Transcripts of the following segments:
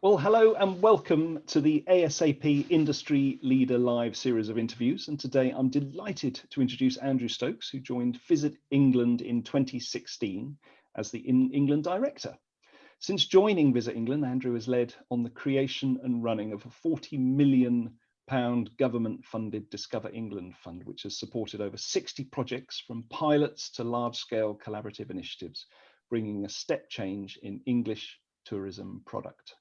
Well, hello and welcome to the ASAP Industry Leader Live series of interviews. And today I'm delighted to introduce Andrew Stokes, who joined Visit England in 2016 as the England Director. Since joining Visit England, Andrew has led on the creation and running of a £40 million government-funded Discover England fund, which has supported over 60 projects from pilots to large-scale collaborative initiatives, bringing a step change in English tourism product.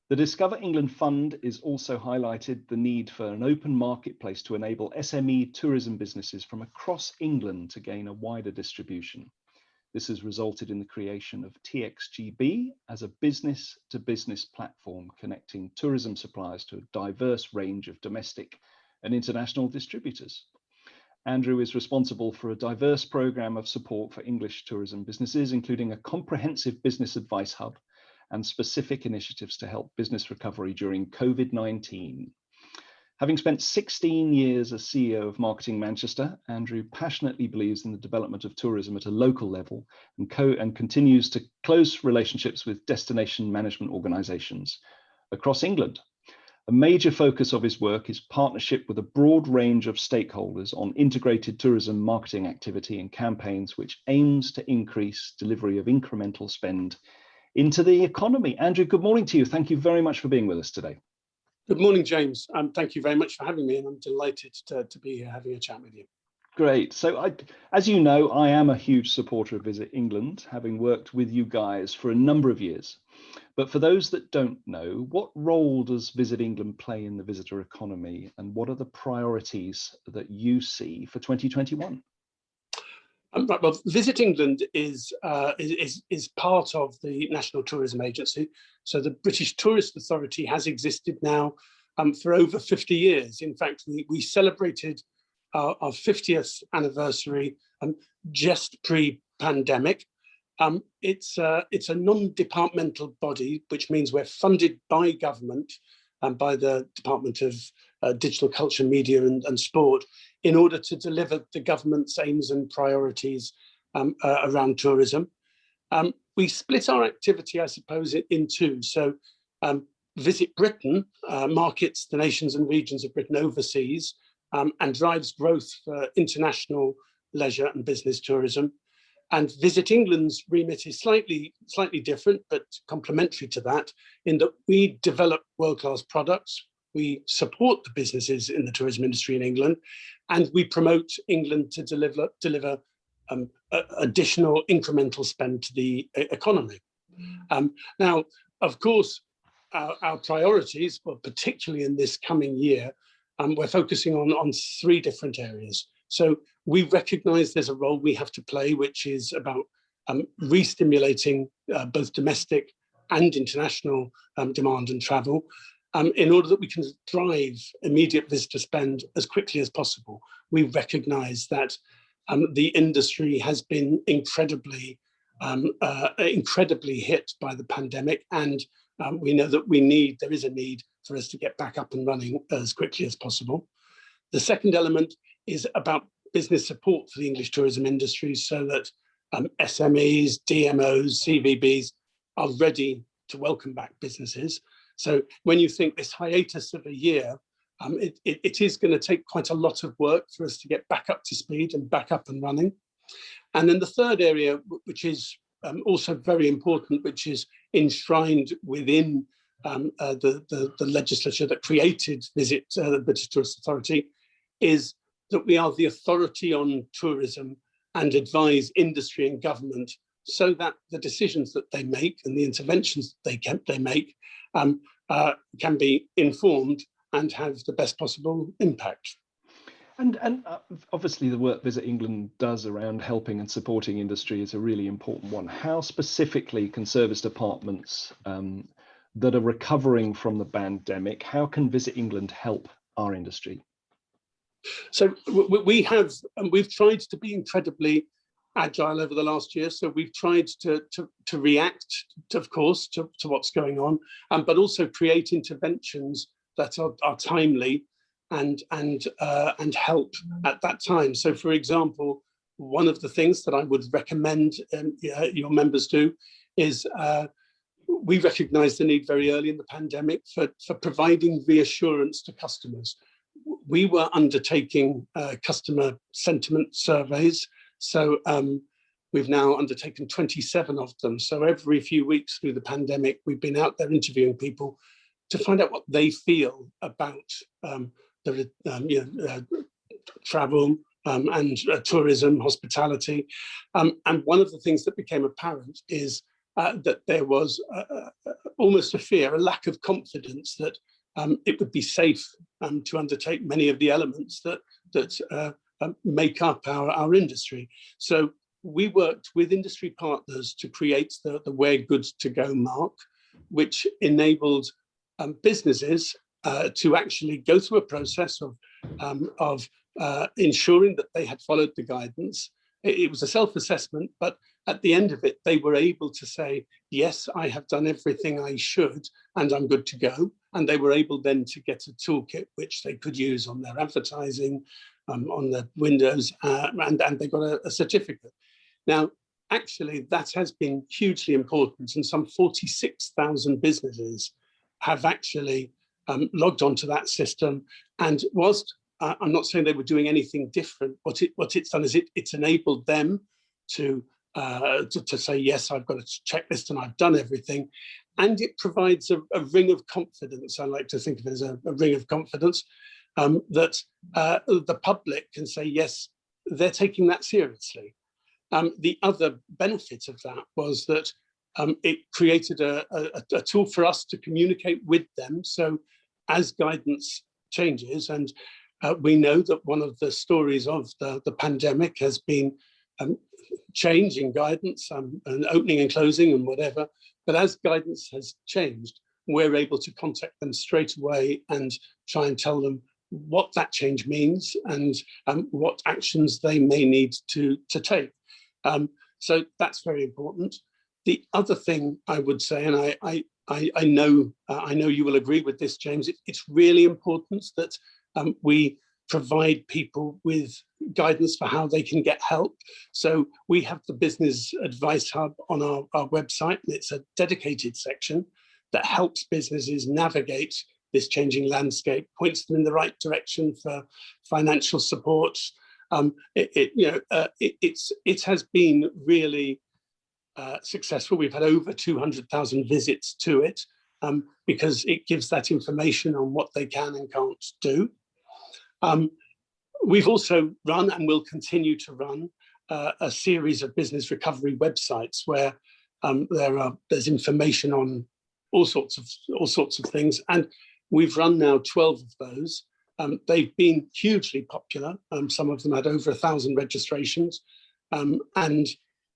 The Discover England Fund is also highlighted the need for an open marketplace to enable SME tourism businesses from across England to gain a wider distribution. This has resulted in the creation of TXGB as a business-to-business platform connecting tourism suppliers to a diverse range of domestic and international distributors. Andrew is responsible for a diverse programme of support for English tourism businesses, including a comprehensive business advice hub and specific initiatives to help business recovery during COVID-19. Having spent 16 years as CEO of Marketing Manchester, Andrew passionately believes in the development of tourism at a local level and continues to close relationships with destination management organisations across England. A major focus of his work is partnership with a broad range of stakeholders on integrated tourism marketing activity and campaigns, which aims to increase delivery of incremental spend into the economy. Andrew, good morning to you. Thank you very much for being with us today. Good morning, James. Thank you very much for having me, and I'm delighted to be here having a chat with you. Great. So as you know, I am a huge supporter of Visit England, having worked with you guys for a number of years. But for those that don't know, what role does Visit England play in the visitor economy, and what are the priorities that you see for 2021? Right, well, Visit England is part of the National Tourism Agency. So the British Tourist Authority has existed now for over 50 years. In fact, we celebrated our 50th anniversary just pre-pandemic. It's a non-departmental body, which means we're funded by government and by the Department of Digital Culture, Media and Sport, in order to deliver the government's aims and priorities around tourism. We split our activity, I suppose, in two. So Visit Britain markets the nations and regions of Britain overseas and drives growth for international leisure and business tourism. And Visit England's remit is slightly different, but complementary to that, in that we develop world-class products, we support the businesses in the tourism industry in England, and we promote England to deliver additional incremental spend to the economy. Now, of course, our priorities, well, particularly in this coming year, we're focusing on three different areas. So we recognise there's a role we have to play, which is about re-stimulating both domestic and international demand and travel, in order that we can drive immediate visitor spend as quickly as possible. We recognise that the industry has been incredibly hit by the pandemic, and we know that there is a need for us to get back up and running as quickly as possible. The second element is about business support for the English tourism industry, so that SMEs, DMOs, CVBs are ready to welcome back businesses. So when you think this hiatus of a year, it is going to take quite a lot of work for us to get back up to speed and back up and running. And then the third area, which is also very important, which is enshrined within the legislature that created the British Tourist Authority, is that we are the authority on tourism and advise industry and government so that the decisions that they make and the interventions they make can be informed and have the best possible impact. And obviously the work Visit England does around helping and supporting industry is a really important one. How specifically can service departments that are recovering from the pandemic, how can Visit England help our industry? So we've tried to be incredibly agile over the last year. So we've tried to react, of course, to what's going on, but also create interventions that are timely and help at that time. So, for example, one of the things that I would recommend your members do is we recognised the need very early in the pandemic for providing reassurance to customers. We were undertaking customer sentiment surveys, so we've now undertaken 27 of them. So every few weeks through the pandemic, we've been out there interviewing people to find out what they feel about travel and tourism, hospitality. And one of the things that became apparent is that there was almost a fear, a lack of confidence that it would be safe to undertake many of the elements that make up our industry. So we worked with industry partners to create the Where Goods to Go mark, which enabled businesses to actually go through a process of ensuring that they had followed the guidance. It was a self-assessment, but at the end of it, they were able to say, yes, I have done everything I should, and I'm good to go. And they were able then to get a toolkit which they could use on their advertising, on their windows, and they got a certificate. Now, actually, that has been hugely important, and some 46,000 businesses have actually logged onto that system. And whilst I'm not saying they were doing anything different, what it's done is it's enabled them to say, yes, I've got a checklist and I've done everything. And it provides a ring of confidence. I like to think of it as a ring of confidence that the public can say, yes, they're taking that seriously. The other benefit of that was that it created a tool for us to communicate with them. So as guidance changes, and we know that one of the stories of the pandemic has been change in guidance and opening and closing and whatever. But as guidance has changed, we're able to contact them straight away and try and tell them what that change means and what actions they may need to take. So that's very important. The other thing I would say, and I know you will agree with this, James, it's really important that we provide people with guidance for how they can get help. So we have the Business Advice Hub on our website, and it's a dedicated section that helps businesses navigate this changing landscape, points them in the right direction for financial support. It has been really successful. We've had over 200,000 visits to it because it gives that information on what they can and can't do. We've also run and will continue to run a series of business recovery websites where there's information on all sorts of things, and we've run now 12 of those. They've been hugely popular. Some of them had over 1,000 registrations, and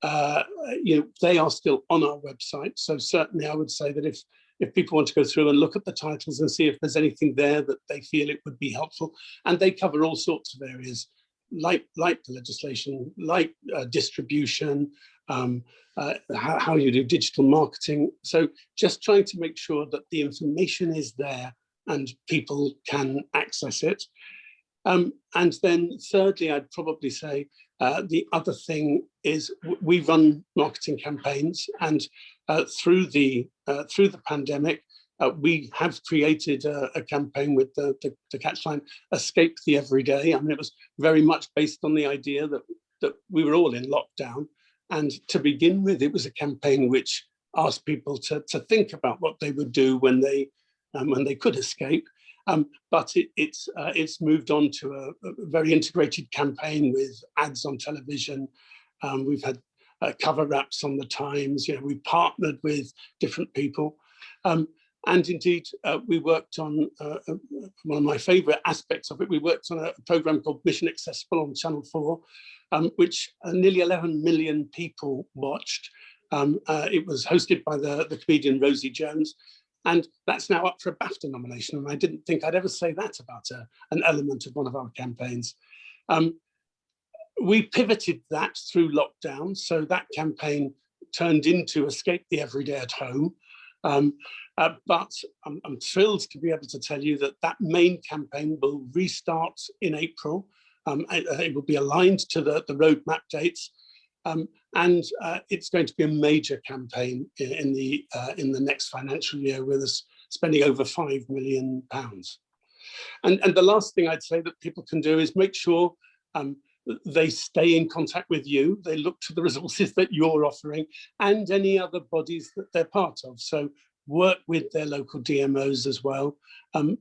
they are still on our website. So certainly, I would say that if people want to go through and look at the titles and see if there's anything there that they feel it would be helpful, and they cover all sorts of areas, like the legislation, like distribution, how you do digital marketing. So just trying to make sure that the information is there and people can access it. And then thirdly, I'd probably say the other thing is we run marketing campaigns, and through the pandemic, we have created a campaign with the catchline, Escape the Everyday. I mean, it was very much based on the idea that we were all in lockdown. And to begin with, it was a campaign which asked people to think about what they would do when they could escape. But it's moved on to a very integrated campaign with ads on television. We've had cover wraps on the Times. We've partnered with different people. And indeed, we worked on one of my favourite aspects of it. We worked on a programme called Mission Accessible on Channel 4, which nearly 11 million people watched. It was hosted by the comedian Rosie Jones. And that's now up for a BAFTA nomination. And I didn't think I'd ever say that about an element of one of our campaigns. We pivoted that through lockdown. So that campaign turned into Escape the Everyday at Home. But I'm thrilled to be able to tell you that main campaign will restart in April. It will be aligned to the roadmap dates. and it's going to be a major campaign in the next financial year, with us spending over £5 million. And the last thing I'd say that people can do is make sure they stay in contact with you. They look to the resources that you're offering and any other bodies that they're part of. So work with their local DMOs as well,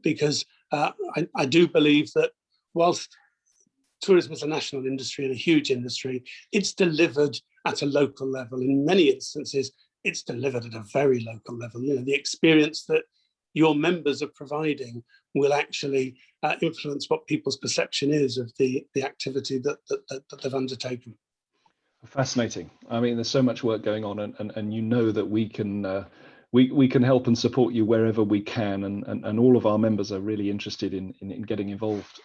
because I do believe that whilst tourism is a national industry and a huge industry, it's delivered at a local level. In many instances, it's delivered at a very local level. You know, the experience that your members are providing will actually influence what people's perception is of the activity that they've undertaken. Fascinating. I mean, there's so much work going on, and you know that we can we can help and support you wherever we can, and all of our members are really interested in getting involved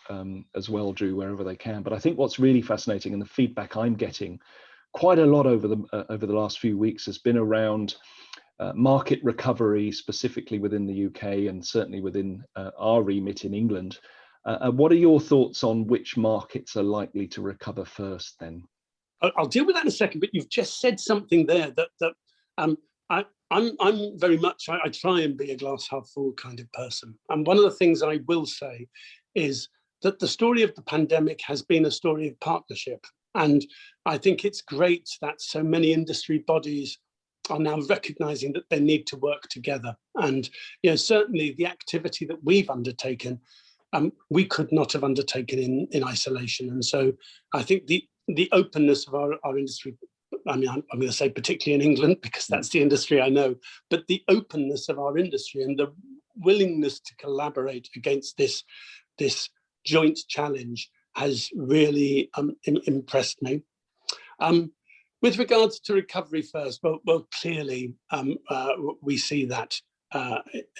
as well, Drew, wherever they can. But I think what's really fascinating, and the feedback I'm getting quite a lot over the last few weeks, has been around market recovery, specifically within the UK and certainly within our remit in England. What are your thoughts on which markets are likely to recover first then? I'll deal with that in a second, but you've just said something there that I'm very much, I try and be a glass half full kind of person. And one of the things I will say is that the story of the pandemic has been a story of partnership. And I think it's great that so many industry bodies are now recognizing that they need to work together. And you know, certainly the activity that we've undertaken, we could not have undertaken in isolation. And so I think the openness of our industry, I mean, I'm going to say particularly in England, because that's the industry I know, but the openness of our industry and the willingness to collaborate against this joint challenge has really impressed me. With regards to recovery first, well clearly we see that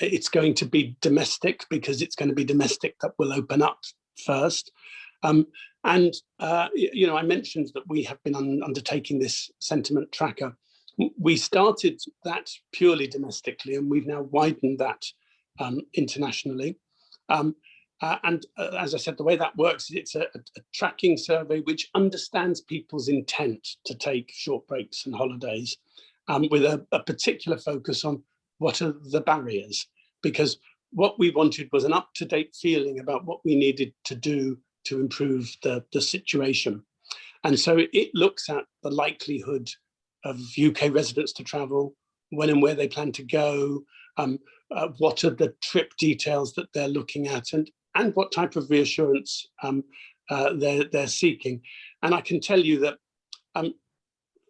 it's going to be domestic, because it's going to be domestic that will open up first. You know, I mentioned that we have been undertaking this sentiment tracker. We started that purely domestically, and we've now widened that internationally. As I said, the way that works is it's a tracking survey which understands people's intent to take short breaks and holidays, with a particular focus on what are the barriers, because what we wanted was an up-to-date feeling about what we needed to do to improve the situation. And so it looks at the likelihood of UK residents to travel, when and where they plan to go, what are the trip details that they're looking at, and what type of reassurance they're seeking. And I can tell you that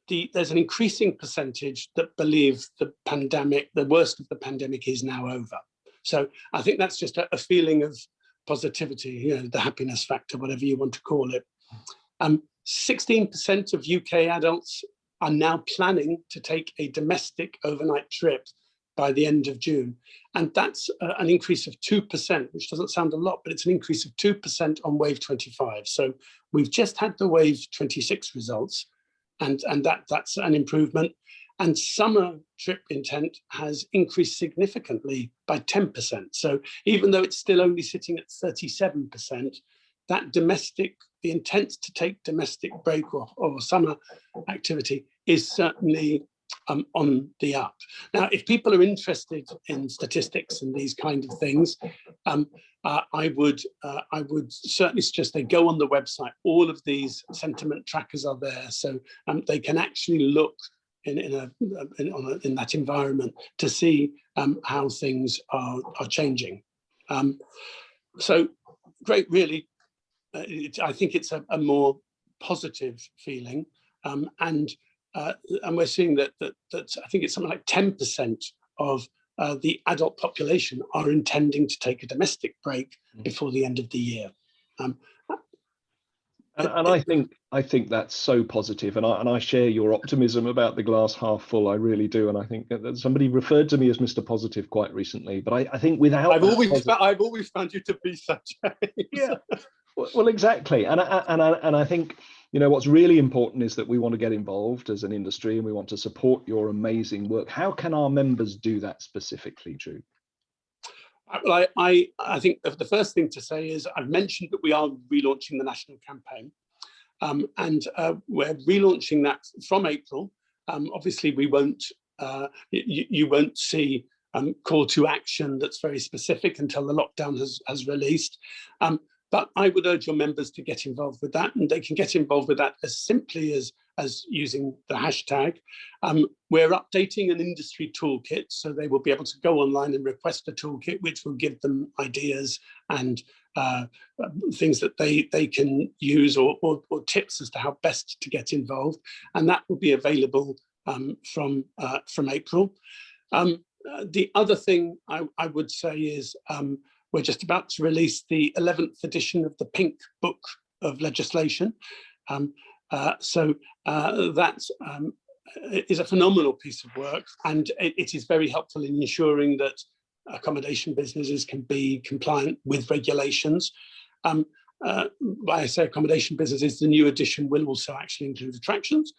there's an increasing percentage that believe the pandemic, the worst of the pandemic, is now over. So I think that's just a feeling of positivity, you know, the happiness factor, whatever you want to call it. 16% of UK adults are now planning to take a domestic overnight trip by the end of June. And that's an increase of 2%, which doesn't sound a lot, but it's an increase of 2% on wave 25. So we've just had the wave 26 results, and that's an improvement. And summer trip intent has increased significantly by 10%. So even though it's still only sitting at 37%, that domestic, the intent to take domestic break or summer activity is certainly on the up. Now, if people are interested in statistics and these kind of things, I would certainly suggest they go on the website. All of these sentiment trackers are there, so they can actually look in that environment to see how things are changing. So great, really. I think it's a more positive feeling, and we're seeing that I think it's something like 10% of the adult population are intending to take a domestic break before the end of the year. And I think that's so positive, and I share your optimism about the glass half full. I really do, and I think that somebody referred to me as Mr. Positive quite recently. But I think without I've always found you to be such. Yeah, well, exactly, and I think, you know, what's really important is that we want to get involved as an industry, and we want to support your amazing work. How can our members do that specifically, Drew? Well, I think the first thing to say is I've mentioned that we are relaunching the national campaign. and we're relaunching that from April. Obviously, we won't. You won't see call to action that's very specific until the lockdown has released. But I would urge your members to get involved with that, and they can get involved with that as simply as using the hashtag. We're updating an industry toolkit, so they will be able to go online and request a toolkit, which will give them ideas and things that they can use, or tips as to how best to get involved, and that will be available from April. The other thing I would say is we're just about to release the 11th edition of the Pink Book of Legislation. So that is a phenomenal piece of work, and it is very helpful in ensuring that accommodation businesses can be compliant with regulations. When I say accommodation businesses, the new edition will also actually include attractions.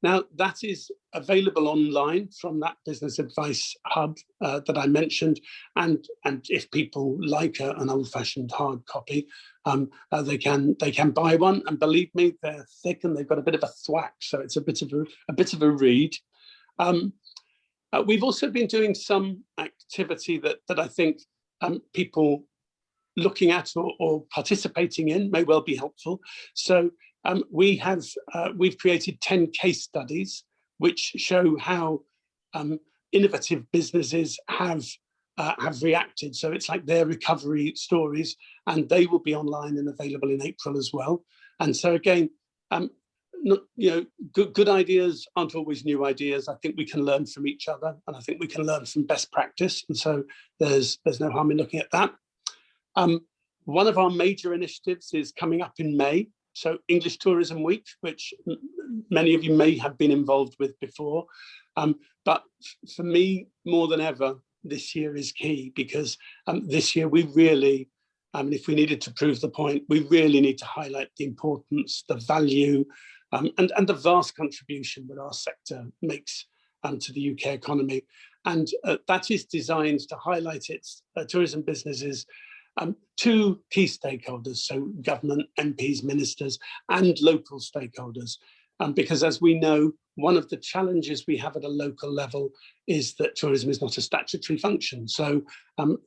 Now, that is available online from that business advice hub that I mentioned, and if people like an old-fashioned hard copy, they can buy one. And believe me, they're thick and they've got a bit of a thwack, so it's a bit of a read. We've also been doing some activity that I think people looking at or participating in may well be helpful. So we've created 10 case studies which show how innovative businesses have reacted. So it's like their recovery stories, and they will be online and available in April as well. And so again, good ideas aren't always new ideas. I think we can learn from each other, and I think we can learn from best practice. And so there's no harm in looking at that. One of our major initiatives is coming up in May. So English Tourism Week, which many of you may have been involved with before. But for me, more than ever, this year is key, because this year we really, if we needed to prove the point, we really need to highlight the importance, the value, and the vast contribution that our sector makes to the UK economy. And that is designed to highlight its tourism businesses to key stakeholders, so government, MPs, ministers, and local stakeholders. Because as we know, one of the challenges we have at a local level is that tourism is not a statutory function. So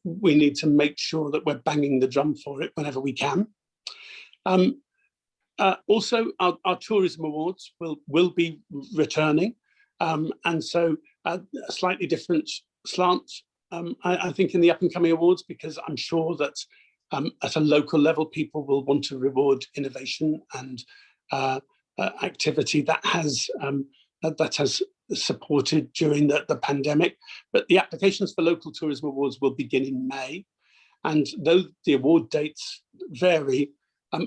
we need to make sure that we're banging the drum for it whenever we can. Also, our tourism awards will be returning. And so a slightly different slant, I think, in the up and coming awards, because I'm sure that at a local level, people will want to reward innovation and activity that has supported during the pandemic. But the applications for local tourism awards will begin in May. And though the award dates vary,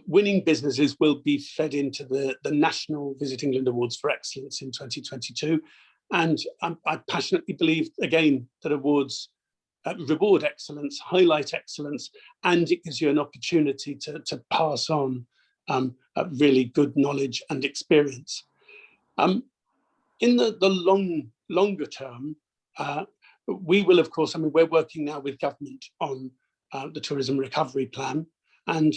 winning businesses will be fed into the National Visit England Awards for Excellence in 2022. And I passionately believe, again, that awards reward excellence, highlight excellence, and it gives you an opportunity to pass on really good knowledge and experience. In the longer term, we will, of course, we're working now with government on the tourism recovery plan. And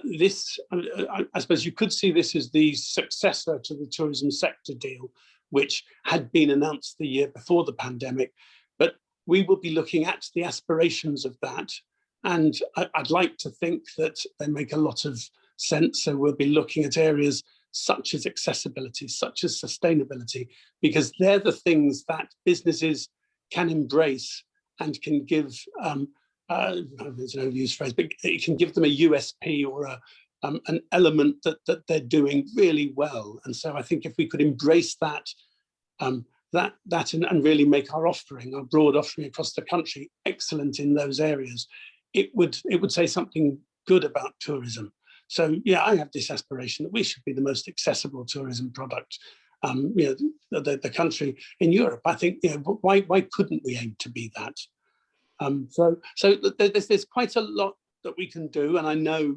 this, I suppose you could see this as the successor to the tourism sector deal, which had been announced the year before the pandemic. But we will be looking at the aspirations of that. And I'd like to think that they make a lot of sense. So we'll be looking at areas such as accessibility, such as sustainability, because they're the things that businesses can embrace and can give, there's an overused phrase, but it can give them a USP or an element that they're doing really well. And so I think if we could embrace that, and really make our broad offering across the country excellent in those areas, it would say something good about tourism. So yeah, I have this aspiration that we should be the most accessible tourism product, the country in Europe. I think, why couldn't we aim to be that? So there's quite a lot that we can do, and I know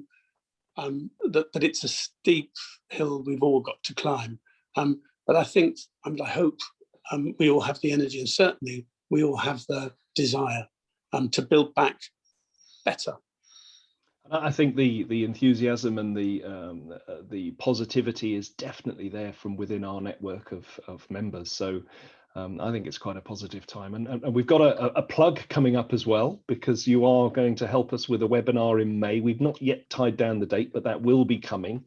that it's a steep hill we've all got to climb. But I think, and I hope, we all have the energy, and certainly we all have the desire to build back better. I think the enthusiasm and the positivity is definitely there from within our network of members. So I think it's quite a positive time, and we've got a plug coming up as well, because you are going to help us with a webinar in May. We've not yet tied down the date, but that will be coming.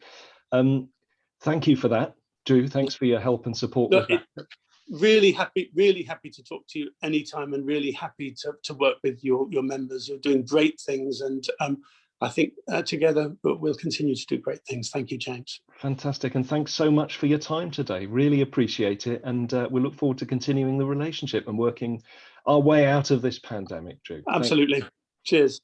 Thank you for that, Drew. Thanks for your help and support with that. Really happy to talk to you anytime, and really happy to work with your members. You're doing great things, and I think together we'll continue to do great things. Thank you, James. Fantastic, and thanks so much for your time today. Really appreciate it, and we look forward to continuing the relationship and working our way out of this pandemic, Drew. Absolutely. Cheers.